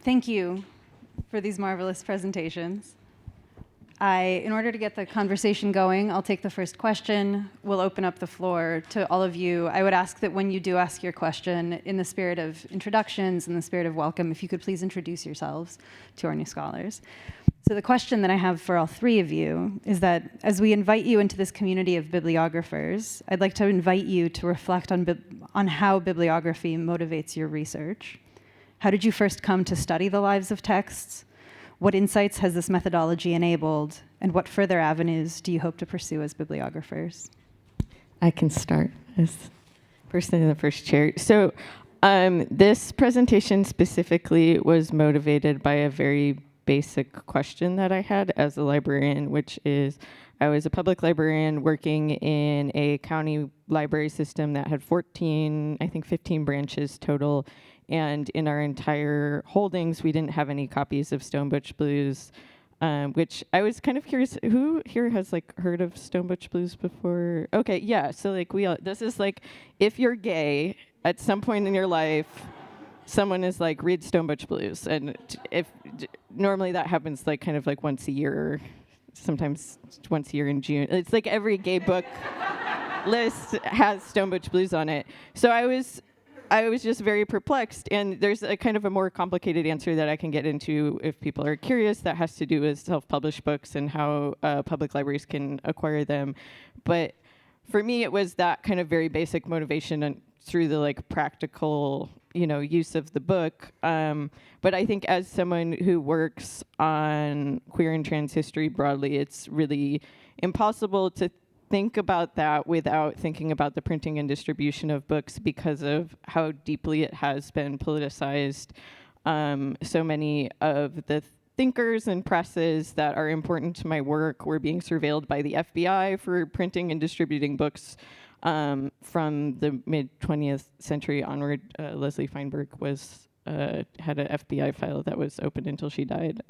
Thank you for these marvelous presentations. In order to get the conversation going, I'll take the first question. We'll open up the floor to all of you. I would ask that when you do ask your question, in the spirit of introductions, in the spirit of welcome, if you could please introduce yourselves to our new scholars. So the question that I have for all three of you is that as we invite you into this community of bibliographers, I'd like to invite you to reflect on how bibliography motivates your research. How did you first come to study the lives of texts? What insights has this methodology enabled? And what further avenues do you hope to pursue as bibliographers? I can start as person in the first chair. So this presentation specifically was motivated by a very basic question that I had as a librarian, which is I was a public librarian working in a county library system that had 15 branches total. And in our entire holdings, we didn't have any copies of Stone Butch Blues, which I was kind of curious, who here has heard of Stone Butch Blues before? Okay, yeah, so this is if you're gay, at some point in your life, someone is read Stone Butch Blues. And normally that happens once a year, sometimes once a year in June. It's every gay book list has Stone Butch Blues on it. So I was just very perplexed, and there's a kind of a more complicated answer that I can get into if people are curious that has to do with self-published books and how public libraries can acquire them. But for me, it was that kind of very basic motivation and through the practical use of the book. But I think as someone who works on queer and trans history broadly, it's really impossible to think about that without thinking about the printing and distribution of books because of how deeply it has been politicized. So many of the thinkers and presses that are important to my work were being surveilled by the FBI for printing and distributing books from the mid-20th century onward. Leslie Feinberg had an FBI file that was open until she died.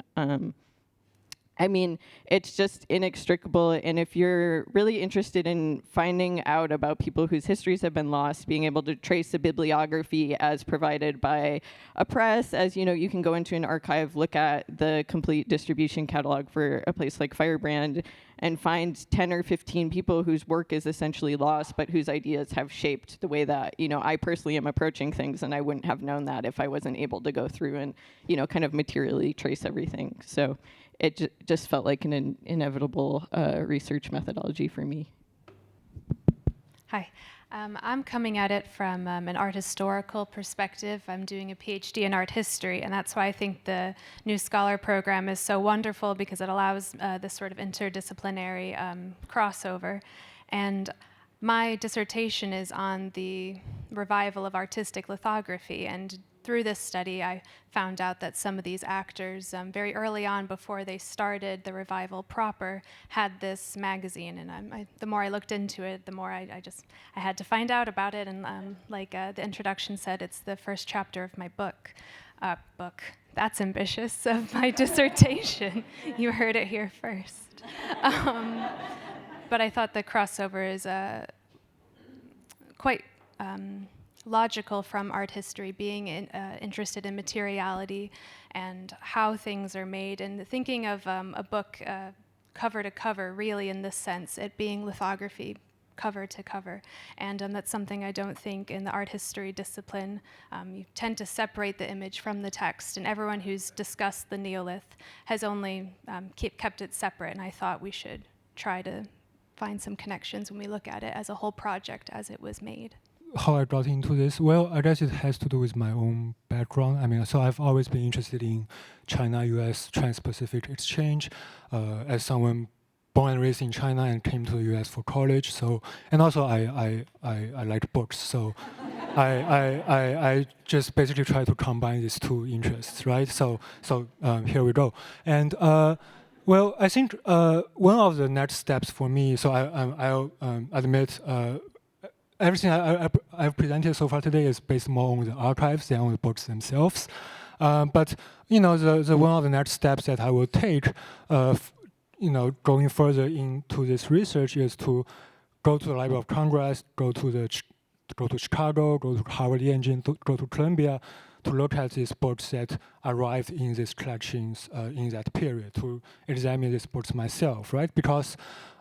It's just inextricable, and if you're really interested in finding out about people whose histories have been lost, being able to trace a bibliography as provided by a press, as you can go into an archive, look at the complete distribution catalog for a place like Firebrand, and find 10 or 15 people whose work is essentially lost, but whose ideas have shaped the way that, I personally am approaching things, and I wouldn't have known that if I wasn't able to go through and, kind of materially trace everything. So it just felt like an inevitable research methodology for me. Hi. I'm coming at it from an art historical perspective. I'm doing a PhD in art history, and that's why I think the New Scholar program is so wonderful, because it allows this sort of interdisciplinary crossover. And my dissertation is on the revival of artistic lithography, and through this study, I found out that some of these actors, very early on, before they started the revival proper, had this magazine. And the more I looked into it, the more I had to find out about it. And the introduction said, it's the first chapter of my book. That's ambitious, of my dissertation. You heard it here first. But I thought the crossover is quite logical from art history, being interested in materiality and how things are made, and thinking of a book cover to cover, really in this sense, it being lithography cover to cover. And that's something I don't think in the art history discipline. You tend to separate the image from the text, and everyone who's discussed the Neolith has only kept it separate, and I thought we should try to find some connections when we look at it as a whole project as it was made. How I got into this? Well, I guess it has to do with my own background. So I've always been interested in China-US Transpacific exchange. As someone born and raised in China and came to the US for college, and also I like books, so I just basically try to combine these two interests, right? So here we go. And well, I think one of the next steps for me. So I'll admit. Everything I've presented so far today is based more on the archives than on the books themselves. But the one of the next steps that I will take, going further into this research, is to go to the Library of Congress, go to Chicago, go to Harvard Engine, go to Columbia, to look at these books that arrived in these collections in that period, to examine these books myself, right? Because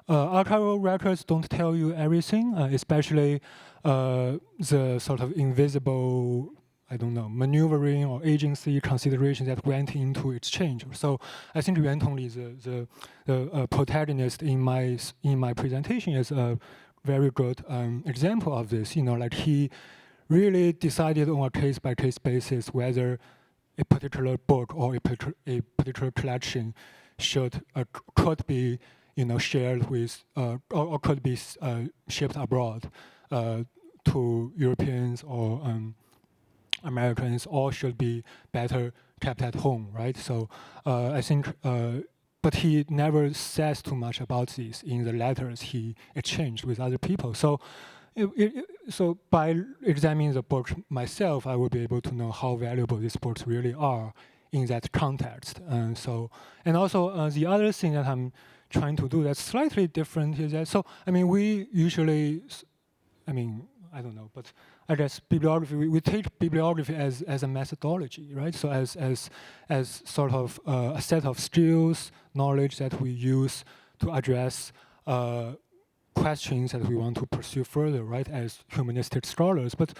archival records don't tell you everything, especially the sort of invisible, I don't know, maneuvering or agency considerations that went into exchange. So I think Yuan Tongli, the protagonist in my presentation, is a very good example of this. Like he really decided on a case-by-case basis whether a particular book or a particular collection could be shared with or could be shipped abroad to Europeans or Americans, or should be better kept at home, right? So I think, but he never says too much about this in the letters he exchanged with other people. So, so by examining the book myself, I will be able to know how valuable these books really are in that context. And also the other thing that I'm trying to do that's slightly different is that, so I mean, we usually, I don't know, but I guess bibliography, we take bibliography as a methodology, right? So as sort of a set of skills, knowledge that we use to address questions that we want to pursue further, right, as humanistic scholars. But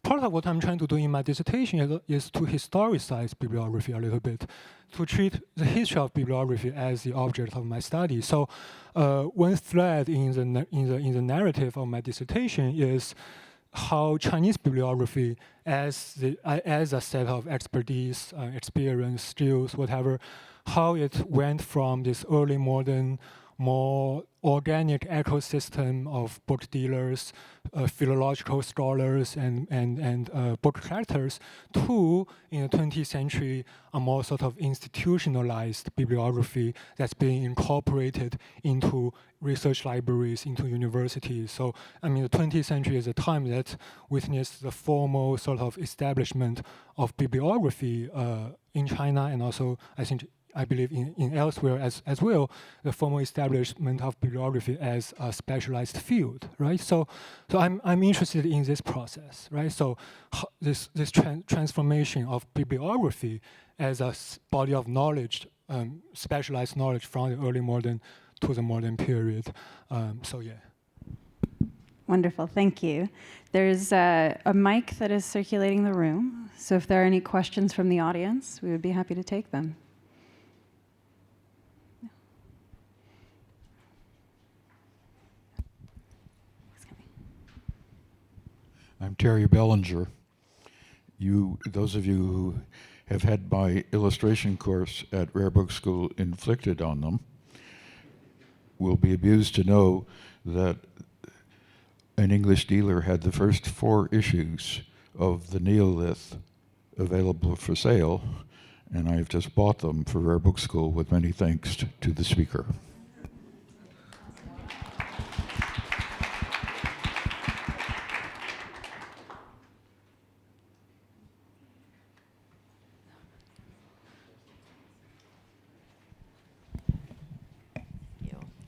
part of what I'm trying to do in my dissertation is to historicize bibliography a little bit, to treat the history of bibliography as the object of my study. So one thread in the narrative of my dissertation is how Chinese bibliography, as a set of expertise, experience, skills, whatever, how it went from this early modern, more organic ecosystem of book dealers, philological scholars, and book collectors, to, in the 20th century, a more sort of institutionalized bibliography that's being incorporated into research libraries, into universities. So, I mean, the 20th century is a time that witnessed the formal sort of establishment of bibliography in China, and also, I believe in elsewhere as well, the formal establishment of bibliography as a specialized field, right? So I'm interested in this process, right? So this transformation of bibliography as a body of knowledge, specialized knowledge from the early modern to the modern period. So yeah. Wonderful, thank you. There's a mic that is circulating the room, so if there are any questions from the audience, we would be happy to take them. I'm Terry Bellinger. Those of you who have had my illustration course at Rare Book School inflicted on them will be amused to know that an English dealer had the first 4 issues of the Neolith available for sale, and I've just bought them for Rare Book School with many thanks to the speaker.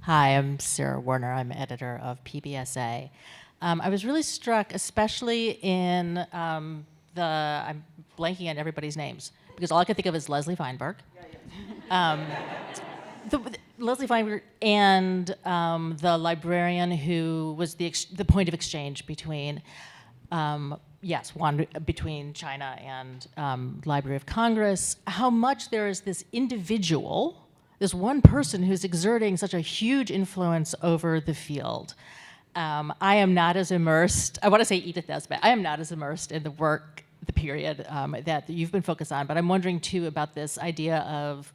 Hi, I'm Sarah Warner. I'm editor of PBSA. I was really struck, especially in I'm blanking on everybody's names, because all I could think of is Leslie Feinberg. Leslie Feinberg and the librarian who was the point of exchange between, between China and Library of Congress, how much there is this individual, this one person who's exerting such a huge influence over the field. I am not as immersed, I want to say Edith Nesbit, I am not as immersed in the work, the period that you've been focused on, but I'm wondering too about this idea of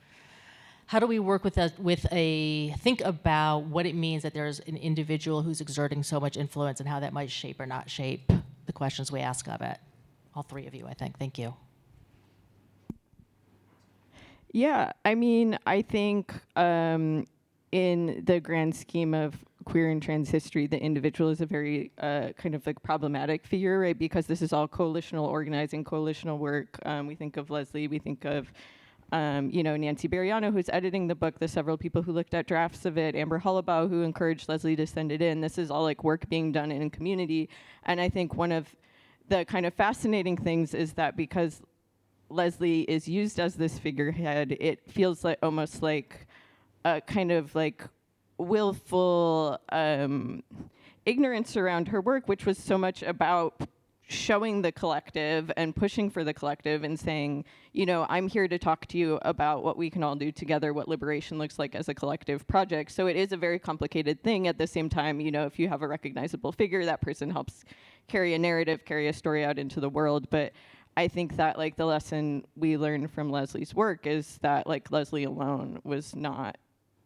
how do we work think about what it means that there's an individual who's exerting so much influence and how that might shape or not shape the questions we ask of it. All 3 of you, I think. Thank you. Yeah, I mean, I think in the grand scheme of queer and trans history, the individual is a very kind of like problematic figure, right? Because this is all coalitional organizing, coalitional work. We think of Leslie, we think of Nancy Bariano, who's editing the book, the several people who looked at drafts of it, Amber Hollabaugh, who encouraged Leslie to send it in. This is all like work being done in community. And I think one of the kind of fascinating things is that because Leslie is used as this figurehead, it feels like almost like a kind of like willful ignorance around her work, which was so much about showing the collective and pushing for the collective and saying, you know, I'm here to talk to you about what we can all do together, what liberation looks like as a collective project. So it is a very complicated thing. At the same time, you know, if you have a recognizable figure, that person helps carry a narrative, carry a story out into the world. But I think that like the lesson we learned from Leslie's work is that like Leslie alone was not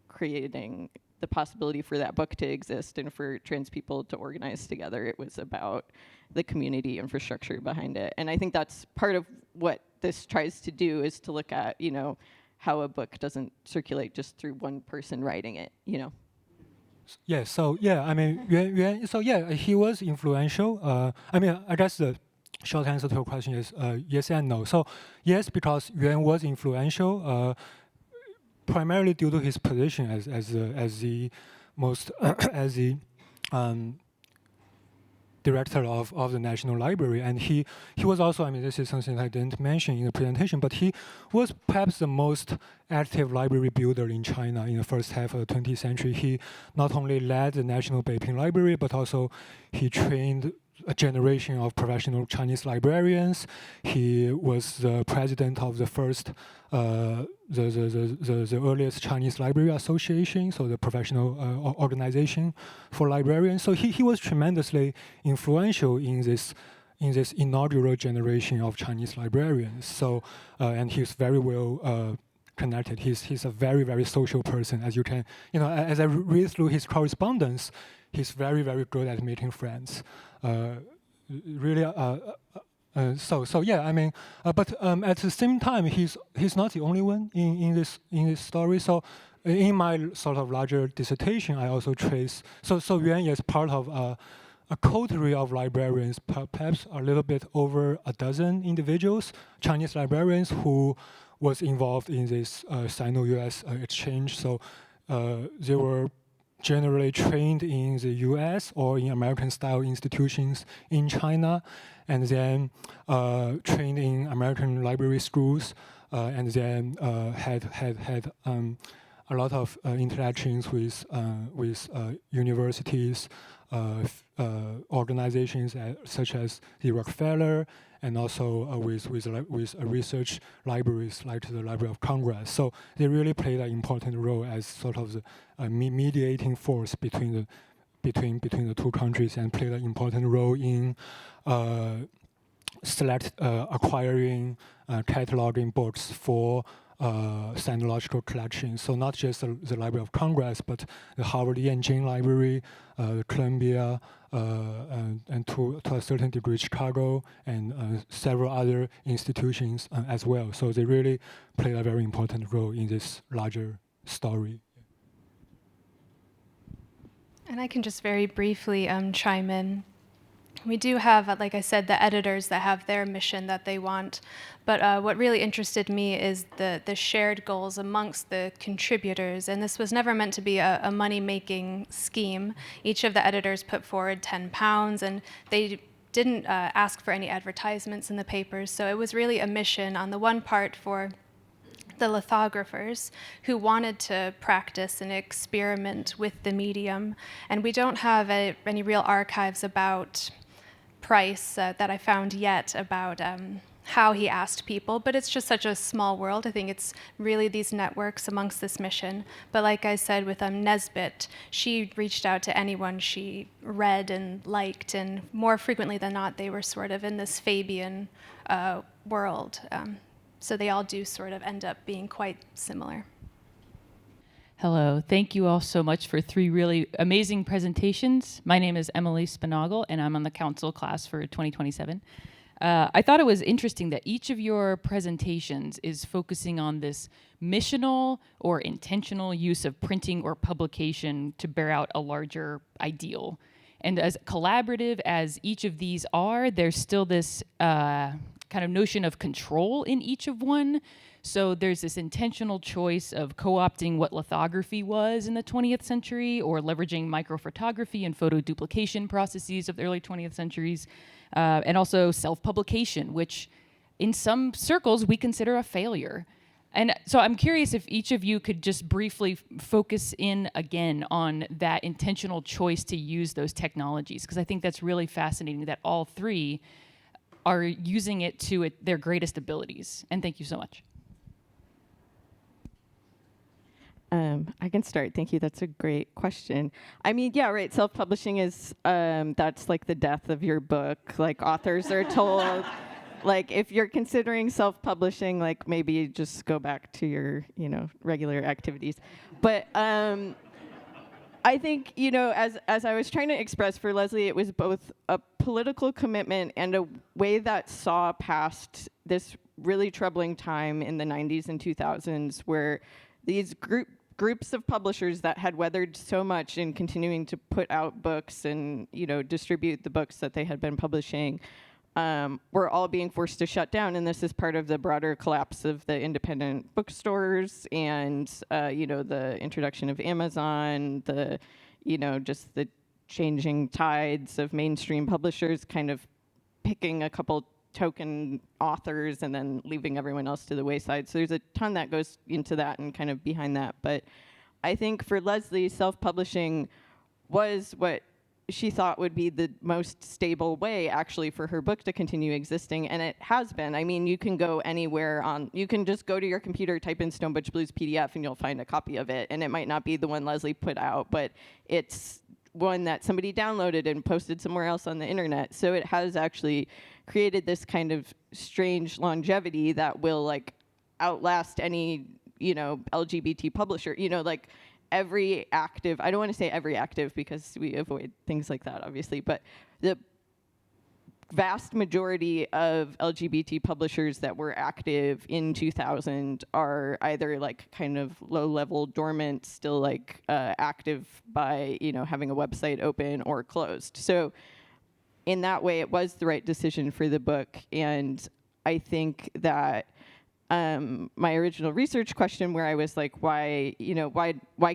creating the possibility for that book to exist and for trans people to organize together. It was about the community infrastructure behind it. And I think that's part of what this tries to do, is to look at, you know, how a book doesn't circulate just through one person writing it, you know. Yeah, so yeah, I mean, so yeah, he was influential. I mean, I guess the short answer to your question is yes and no. So yes, because Yuan was influential, primarily due to his position as the most as the director of the National Library, and he was also, I mean, this is something I didn't mention in the presentation, but he was perhaps the most active library builder in China in the first half of the 20th century. He not only led the National Beiping Library, but also he trained a generation of professional Chinese librarians. He was the president of the first, the earliest Chinese Library Association, so the professional organization for librarians. So he was tremendously influential in this inaugural generation of Chinese librarians. So and he's very well connected. He's a very, very social person, as you can, you know, as I read through his correspondence, he's very, very good at making friends. Really, so yeah, I mean, but at the same time, he's not the only one in this story. So in my sort of larger dissertation, I also trace. So Yuan is part of a coterie of librarians, perhaps a little bit over a dozen individuals, Chinese librarians who was involved in this Sino-US exchange. So they were generally trained in the US or in American-style institutions in China, and then trained in American library schools, and then had a lot of interactions with universities, organizations such as the Rockefeller, and also with research libraries like the Library of Congress. So they really played an important role as sort of the mediating force between the two countries, and played an important role in acquiring, cataloging books for sinological collections. So not just the Library of Congress, but the Harvard Yanjing Library, the Columbia, and to a certain degree Chicago, and several other institutions as well. So they really played a very important role in this larger story. And I can just very briefly chime in. We do have, like I said, the editors that have their mission that they want. But what really interested me is the shared goals amongst the contributors. And this was never meant to be a money-making scheme. Each of the editors put forward £10, and they didn't ask for any advertisements in the papers. So it was really a mission on the one part for the lithographers who wanted to practice and experiment with the medium. And we don't have any real archives about Price that I found yet about how he asked people, but it's just such a small world. I think it's really these networks amongst this mission. But like I said with Nesbitt, she reached out to anyone she read and liked, and more frequently than not, they were sort of in this Fabian world. So they all do sort of end up being quite similar. Hello, thank you all so much for 3 really amazing presentations. My name is Emily Spinagle, and I'm on the council class for 2027. I thought it was interesting that each of your presentations is focusing on this missional or intentional use of printing or publication to bear out a larger ideal. And as collaborative as each of these are, there's still this kind of notion of control in each of one. So there's this intentional choice of co-opting what lithography was in the 20th century, or leveraging microphotography and photo duplication processes of the early 20th centuries, and also self-publication, which in some circles we consider a failure. And so I'm curious if each of you could just briefly focus in again on that intentional choice to use those technologies, because I think that's really fascinating that all three are using it to their greatest abilities. And thank you so much. I can start. Thank you. That's a great question. I mean, yeah, right. Self-publishing is, that's like the death of your book. Like authors are told, like if you're considering self-publishing, like maybe just go back to your, regular activities. But I think, as I was trying to express for Leslie, it was both a political commitment and a way that saw past this really troubling time in the 90s and 2000s where these groups of publishers that had weathered so much in continuing to put out books and distribute the books that they had been publishing were all being forced to shut down. And this is part of the broader collapse of the independent bookstores and the introduction of Amazon, just the changing tides of mainstream publishers kind of picking a couple token authors and then leaving everyone else to the wayside. So there's a ton that goes into that and kind of behind that. But I think for Leslie, self-publishing was what she thought would be the most stable way actually for her book to continue existing, and it has been. I mean, you can go anywhere you can just go to your computer, type in Stone Butch Blues PDF, and you'll find a copy of it, and it might not be the one Leslie put out, but it's one that somebody downloaded and posted somewhere else on the internet. So it has actually created this kind of strange longevity that will like outlast any, LGBT publisher, every active, I don't want to say every active because we avoid things like that, obviously, but the vast majority of LGBT publishers that were active in 2000 are either like kind of low-level dormant, still like active by, having a website open or closed. So in that way, it was the right decision for the book. And I think that my original research question where I was like, why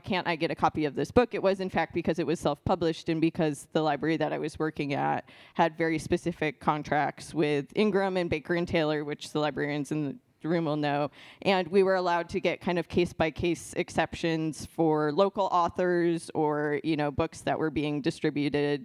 can't I get a copy of this book? It was in fact because it was self-published and because the library that I was working at had very specific contracts with Ingram and Baker and Taylor, which the librarians in the room will know. And we were allowed to get kind of case-by-case exceptions for local authors or, books that were being distributed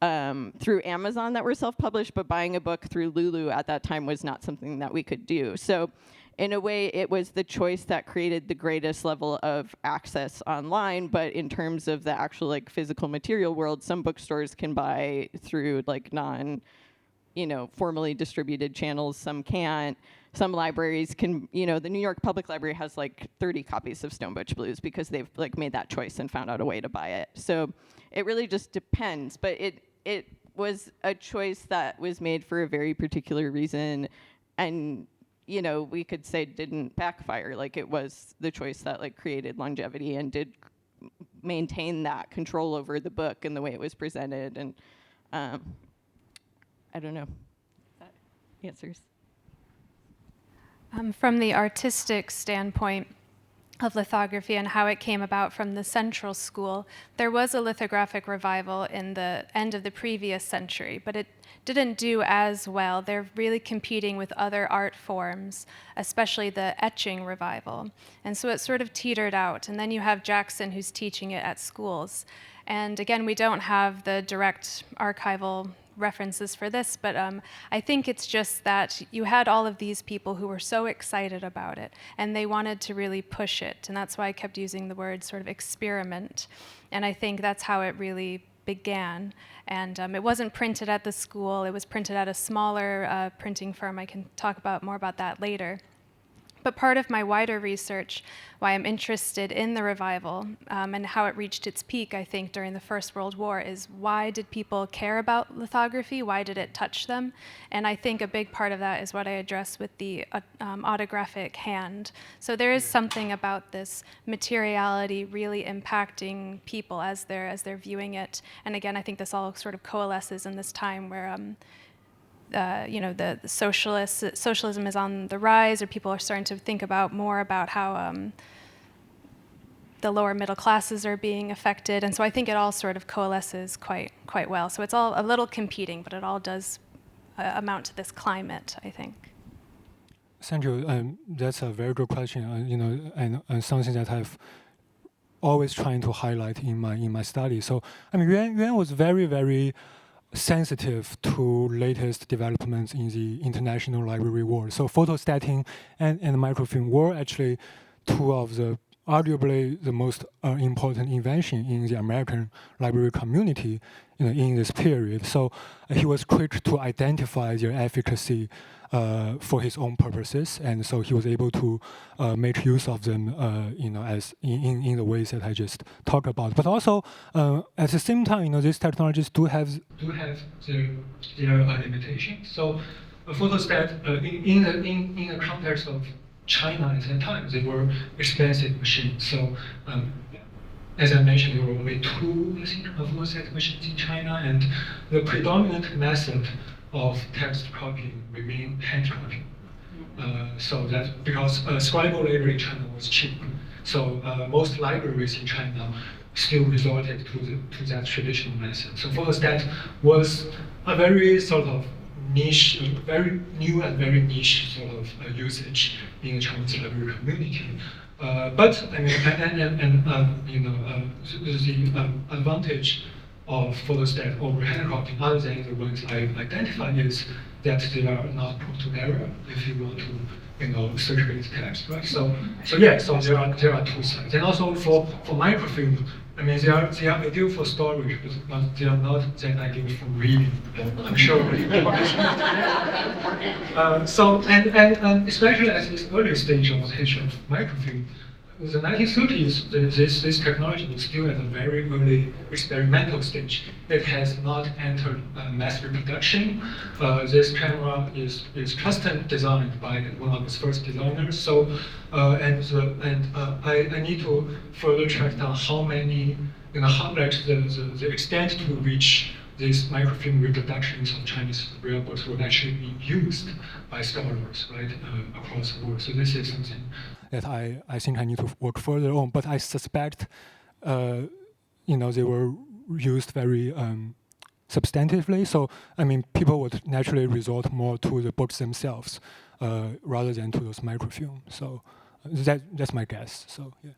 through Amazon that were self-published, but buying a book through Lulu at that time was not something that we could do. So in a way, it was the choice that created the greatest level of access online, but in terms of the actual like physical material world, some bookstores can buy through like formally distributed channels, some can't. Some libraries can, the New York Public Library has like 30 copies of Stone Butch Blues because they've like made that choice and found out a way to buy it. So it really just depends, but it was a choice that was made for a very particular reason, and we could say didn't backfire. Like it was the choice that like created longevity and did maintain that control over the book and the way it was presented. And I don't know if that answers. From the artistic standpoint of lithography and how it came about from the Central School, there was a lithographic revival in the end of the previous century, but it didn't do as well. They're really competing with other art forms, especially the etching revival. And so it sort of teetered out. And then you have Jackson, who's teaching it at schools. And again, we don't have the direct archival references for this, but I think it's just that you had all of these people who were so excited about it, and they wanted to really push it, and that's why I kept using the word sort of experiment, and I think that's how it really began. And it wasn't printed at the school, it was printed at a smaller printing firm. I can talk more about that later. But part of my wider research, why I'm interested in the revival and how it reached its peak, I think, during the First World War, is why did people care about lithography? Why did it touch them? And I think a big part of that is what I address with the autographic hand. So there is something about this materiality really impacting people as they're viewing it. And again, I think this all sort of coalesces in this time where the socialism is on the rise, or people are starting to think more about how the lower middle classes are being affected, and so I think it all sort of coalesces quite well. So it's all a little competing, but it all does amount to this climate, I think. Thank you. That's a very good question. And something that I've always trying to highlight in my study. So, I mean, Yuan was very, very sensitive to latest developments in the international library world. So, photostating and microfilm were actually two of the arguably the most important invention in the American library community in this period. So he was quick to identify their efficacy for his own purposes, and so he was able to make use of them, as in the ways that I just talked about. But also, at the same time, these technologies do have their limitations. So, photostat in the context of China at that time, they were expensive machines. So, as I mentioned, there were only two, I think, photostat machines in China, and the predominant method of text copying remained hand copying. So that because scribal labor in China was cheap, so most libraries in China still resorted to that traditional method. So photostat was a very sort of niche, very new and very niche sort of usage in the Chinese library community. But I mean, the advantage of photostat over hand copying, other than the ones I identified, is that they are not prone to error if you want to circulate text, right? So there are two sides, and also for microfilm, I mean, they are ideal for storage, but they are not that ideal for reading. I'm sure. So especially at this early stage of the history of microfilm, the 1930s, this technology was still at a very early experimental stage. It has not entered mass reproduction. This camera is custom designed by one of its first designers. So, I need to further track down how many, the extent to which these microfilm reproductions of Chinese rare books were actually being used by scholars, right, across the world. So this is something that I think I need to work further on. But I suspect, they were used very substantively. So I mean, people would naturally resort more to the books themselves rather than to those microfilm. So that's my guess. So yeah.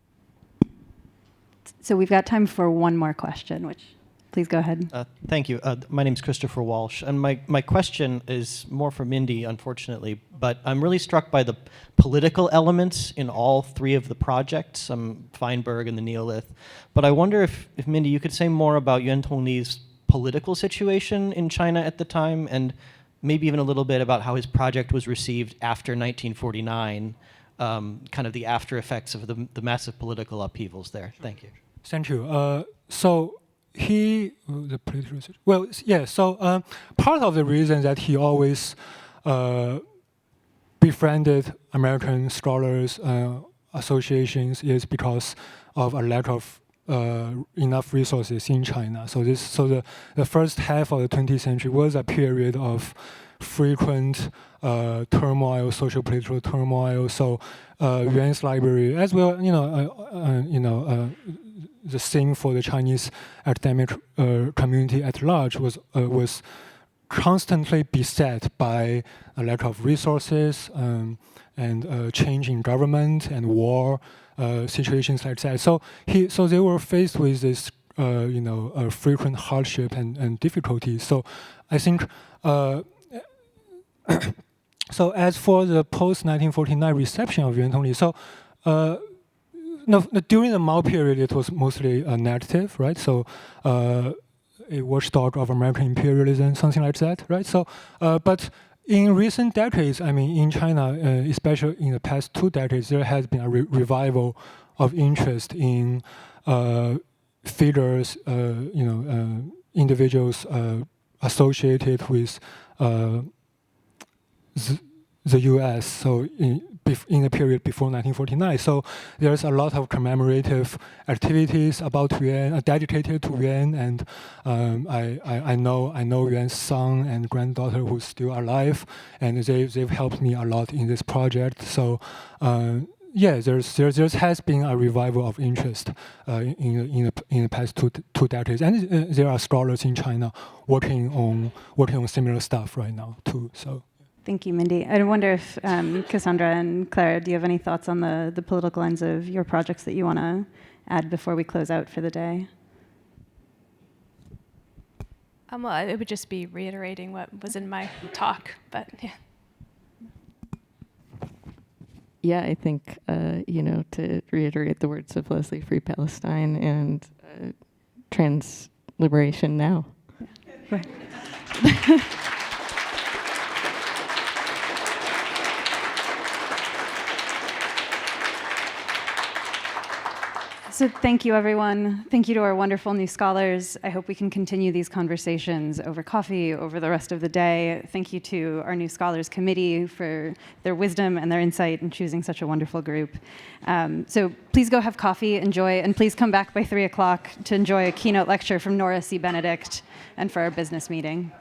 So we've got time for one more question, which please go ahead. Thank you. My name is Christopher Walsh, and my question is more for Mindi, unfortunately, but I'm really struck by the political elements in all three of the projects, Feinberg and the Neolith. But I wonder if Mindi, you could say more about Yuan Tongni's political situation in China at the time, and maybe even a little bit about how his project was received after 1949, kind of the after effects of the massive political upheavals there. Thank you. Thank you. The political research. Well, yeah. So part of the reason that he always befriended American scholars associations is because of a lack of enough resources in China. So the first half of the 20th century was a period of frequent turmoil, social political turmoil. So Yuan's library, as well, the thing for the Chinese academic community at large was constantly beset by a lack of resources and change in government and war situations like that. So they were faced with this frequent hardship and difficulties. So I think. So as for the post-1949 reception of Yuan Tongni, during the Mao period, it was mostly negative, right? So a watchdog of American imperialism, something like that, right? So, but in recent decades, I mean, in China, especially in the past 2 decades, there has been a revival of interest in figures, individuals associated with the U.S. So in the period before 1949, so there's a lot of commemorative activities about Yuan, dedicated to Yuan, and I know Yuan's son and granddaughter who's still alive, and they've helped me a lot in this project. So yeah, there has been a revival of interest in the past two decades, and there are scholars in China working on similar stuff right now too. So. Thank you, Mindi. I wonder if Cassandra and Clara, do you have any thoughts on the political ends of your projects that you want to add before we close out for the day? Well, it would just be reiterating what was in my talk, but yeah. Yeah, I think, to reiterate the words of Leslie, Free Palestine and trans liberation now. Right. So thank you, everyone. Thank you to our wonderful new scholars. I hope we can continue these conversations over coffee, over the rest of the day. Thank you to our new scholars committee for their wisdom and their insight in choosing such a wonderful group. So please go have coffee, enjoy, and please come back by 3 o'clock to enjoy a keynote lecture from Nora C. Benedict and for our business meeting.